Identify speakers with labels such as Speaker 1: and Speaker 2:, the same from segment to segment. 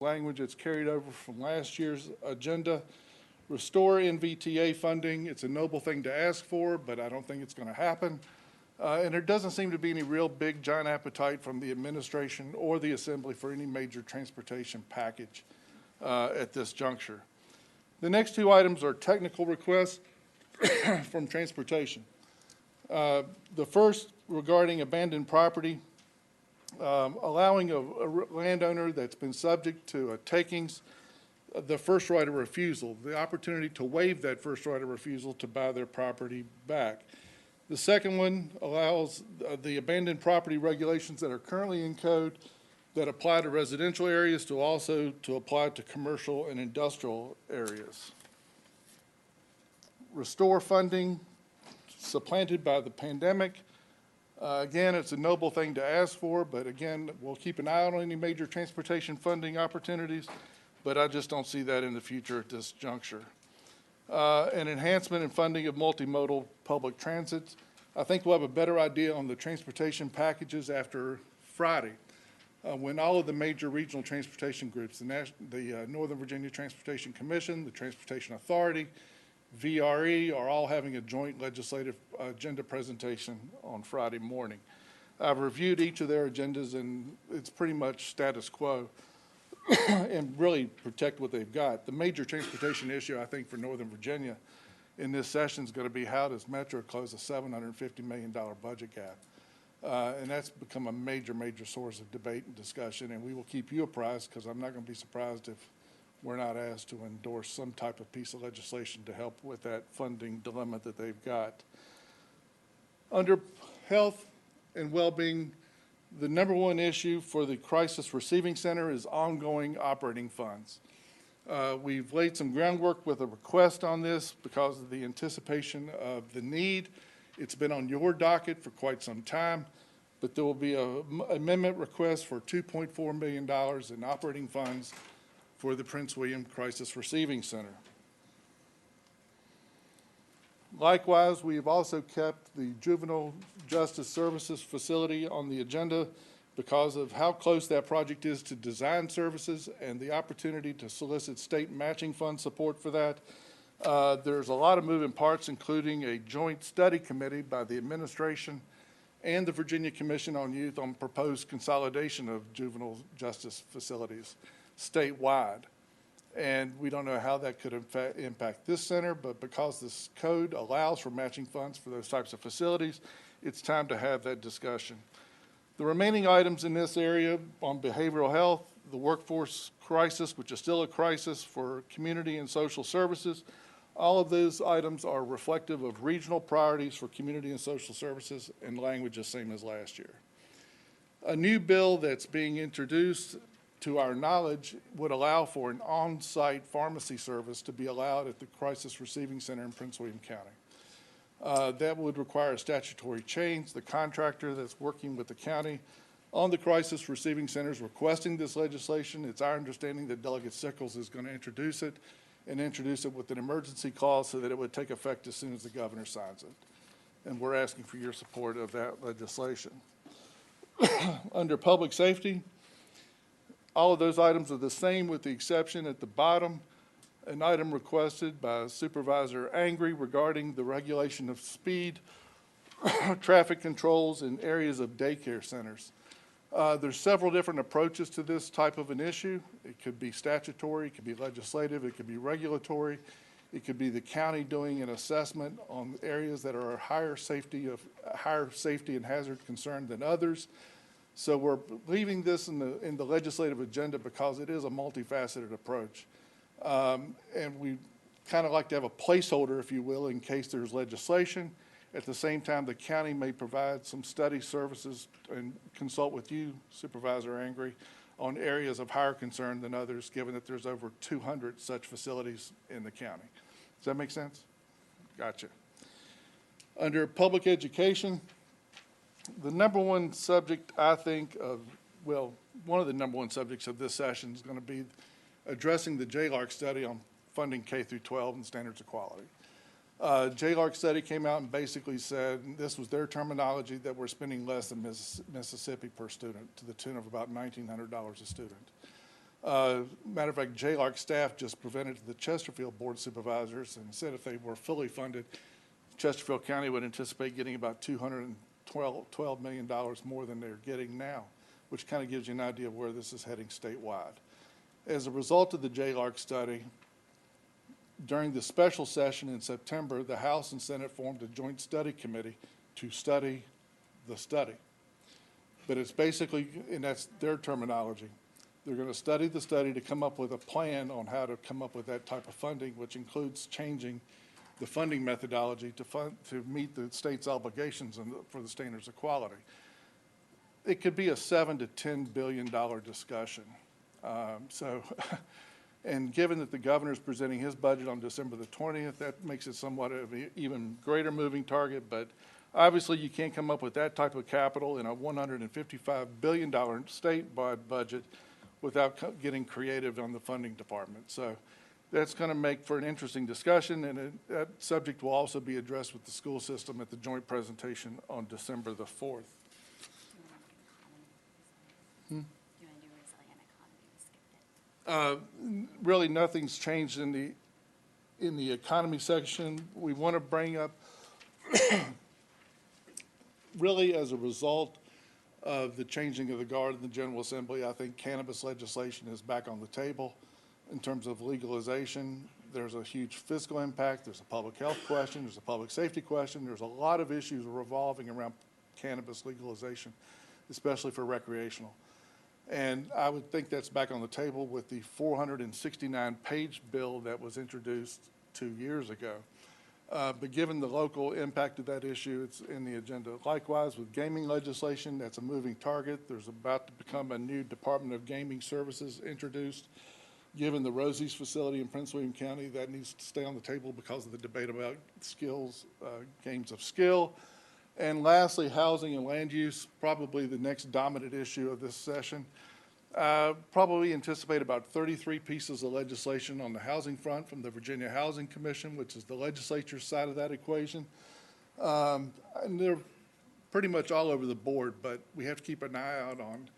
Speaker 1: language that's carried over from last year's agenda. Restore NVTA funding. It's a noble thing to ask for, but I don't think it's going to happen. And there doesn't seem to be any real big giant appetite from the administration or the Assembly for any major transportation package at this juncture. The next two items are technical requests from transportation. The first regarding abandoned property, allowing a landowner that's been subject to a takings the first right of refusal, the opportunity to waive that first right of refusal to buy their property back. The second one allows the abandoned property regulations that are currently in code that apply to residential areas to also apply to commercial and industrial areas. Restore funding supplanted by the pandemic. Again, it's a noble thing to ask for, but again, we'll keep an eye on any major transportation funding opportunities, but I just don't see that in the future at this juncture. An enhancement in funding of multimodal public transit. I think we'll have a better idea on the transportation packages after Friday, when all of the major regional transportation groups, the Northern Virginia Transportation Commission, the Transportation Authority, VRE are all having a joint legislative agenda presentation on Friday morning. I've reviewed each of their agendas and it's pretty much status quo and really protect what they've got. The major transportation issue, I think, for Northern Virginia in this session is going to be how does Metro close a $750 million budget gap? And that's become a major, major source of debate and discussion, and we will keep you apprised because I'm not going to be surprised if we're not asked to endorse some type of piece of legislation to help with that funding dilemma that they've got. Under health and well-being, the number one issue for the Crisis Receiving Center is ongoing operating funds. We've laid some groundwork with a request on this because of the anticipation of the need. It's been on your docket for quite some time, but there will be an amendment request for $2.4 million in operating funds for the Prince William Crisis Receiving Center. Likewise, we have also kept the Juvenile Justice Services Facility on the agenda because of how close that project is to design services and the opportunity to solicit state matching fund support for that. There's a lot of moving parts, including a joint study committee by the administration and the Virginia Commission on Youth on proposed consolidation of juvenile justice facilities statewide. And we don't know how that could impact this center, but because this code allows for matching funds for those types of facilities, it's time to have that discussion. The remaining items in this area on behavioral health, the workforce crisis, which is still a crisis for community and social services, all of those items are reflective of regional priorities for community and social services, and language is the same as last year. A new bill that's being introduced, to our knowledge, would allow for an on-site pharmacy service to be allowed at the Crisis Receiving Center in Prince William County. That would require a statutory change. The contractor that's working with the county on the Crisis Receiving Centers requesting this legislation. It's our understanding that Delegate Sickles is going to introduce it and introduce it with an emergency clause so that it would take effect as soon as the governor signs it. And we're asking for your support of that legislation. Under public safety, all of those items are the same with the exception at the bottom, an item requested by Supervisor Angry regarding the regulation of speed, traffic controls in areas of daycare centers. There's several different approaches to this type of an issue. It could be statutory, it could be legislative, it could be regulatory, it could be the county doing an assessment on areas that are higher safety and hazard concern than others. So we're leaving this in the legislative agenda because it is a multifaceted approach. And we kind of like to have a placeholder, if you will, in case there's legislation. At the same time, the county may provide some study services and consult with you, Supervisor Angry, on areas of higher concern than others, given that there's over 200 such facilities in the county. Does that make sense? Gotcha. Under public education, the number one subject, I think, one of the number one subjects of this session is going to be addressing the JLARC study on funding K through 12 and standards of quality. JLARC study came out and basically said, and this was their terminology, that we're spending less than Mississippi per student to the tune of about $1,900 a student. Matter of fact, JLARC staff just presented to the Chesterfield Board of Supervisors and said if they were fully funded, Chesterfield County would anticipate getting about $212 million more than they're getting now, which kind of gives you an idea of where this is heading statewide. As a result of the JLARC study, during the special session in September, the House and Senate formed a joint study committee to study the study. But it's basically, and that's their terminology, they're going to study the study to come up with a plan on how to come up with that type of funding, which includes changing the funding methodology to meet the state's obligations for the standards of quality. It could be a $7 to $10 billion discussion. And given that the governor is presenting his budget on December the 20th, that makes it somewhat of an even greater moving target. But obviously, you can't come up with that type of capital in a $155 billion statewide budget without getting creative on the funding department. So that's going to make for an interesting discussion, and that subject will also be addressed with the school system at the joint presentation on December the 4th. Really, nothing's changed in the economy section. We want to bring up, really, as a result of the changing of the guard in the General Assembly, I think cannabis legislation is back on the table in terms of legalization. There's a huge fiscal impact. There's a public health question. There's a public safety question. There's a lot of issues revolving around cannabis legalization, especially for recreational. And I would think that's back on the table with the 469-page bill that was introduced 2 years ago. But given the local impact of that issue, it's in the agenda. Likewise, with gaming legislation, that's a moving target. There's about to become a new Department of Gaming Services introduced. Given the Rosie's facility in Prince William County, that needs to stay on the table because of the debate about skills, games of skill. And lastly, housing and land use, probably the next dominant issue of this session. Probably anticipate about 33 pieces of legislation on the housing front from the Virginia Housing Commission, which is the legislature's side of that equation. And they're pretty much all over the board, but we have to keep an eye out on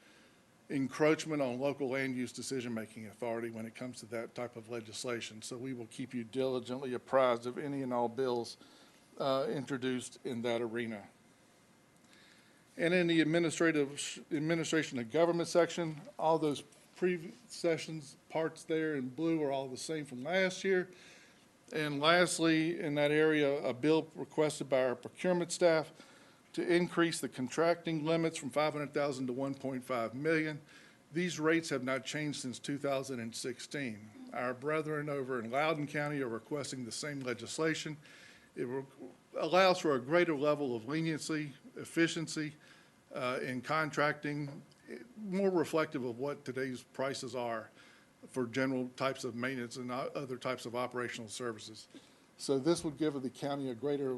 Speaker 1: encroachment on local land use decision-making authority when it comes to that type of legislation. So we will keep you diligently apprised of any and all bills introduced in that arena. And in the administration of government section, all those previous sessions parts there in blue are all the same from last year. And lastly, in that area, a bill requested by our procurement staff to increase the contracting limits from $500,000 to $1.5 million. These rates have not changed since 2016. Our brethren over in Loudoun County are requesting the same legislation. It allows for a greater level of leniency, efficiency in contracting, more reflective of what today's prices are for general types of maintenance and other types of operational services. So this would give the county a greater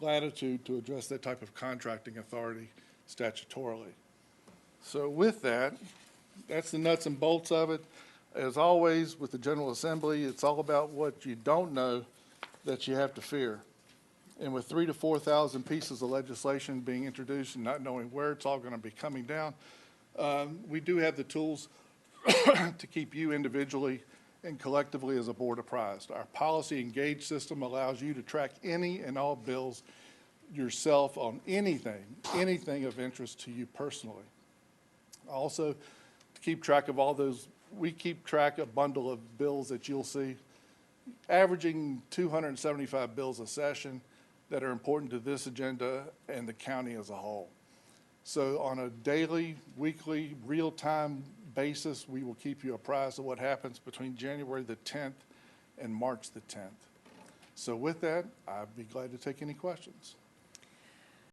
Speaker 1: latitude to address that type of contracting authority statutorily. So with that, that's the nuts and bolts of it. As always with the General Assembly, it's all about what you don't know that you have to fear. And with 3,000 to 4,000 pieces of legislation being introduced and not knowing where it's all going to be coming down, we do have the tools to keep you individually and collectively as a board apprised. Our policy engage system allows you to track any and all bills yourself on anything of interest to you personally. Also, to keep track of all those, we keep track of a bundle of bills that you'll see, averaging 275 bills a session that are important to this agenda and the county as a whole. So on a daily, weekly, real-time basis, we will keep you apprised of what happens between January the 10th and March the 10th. So with that, I'd be glad to take any questions.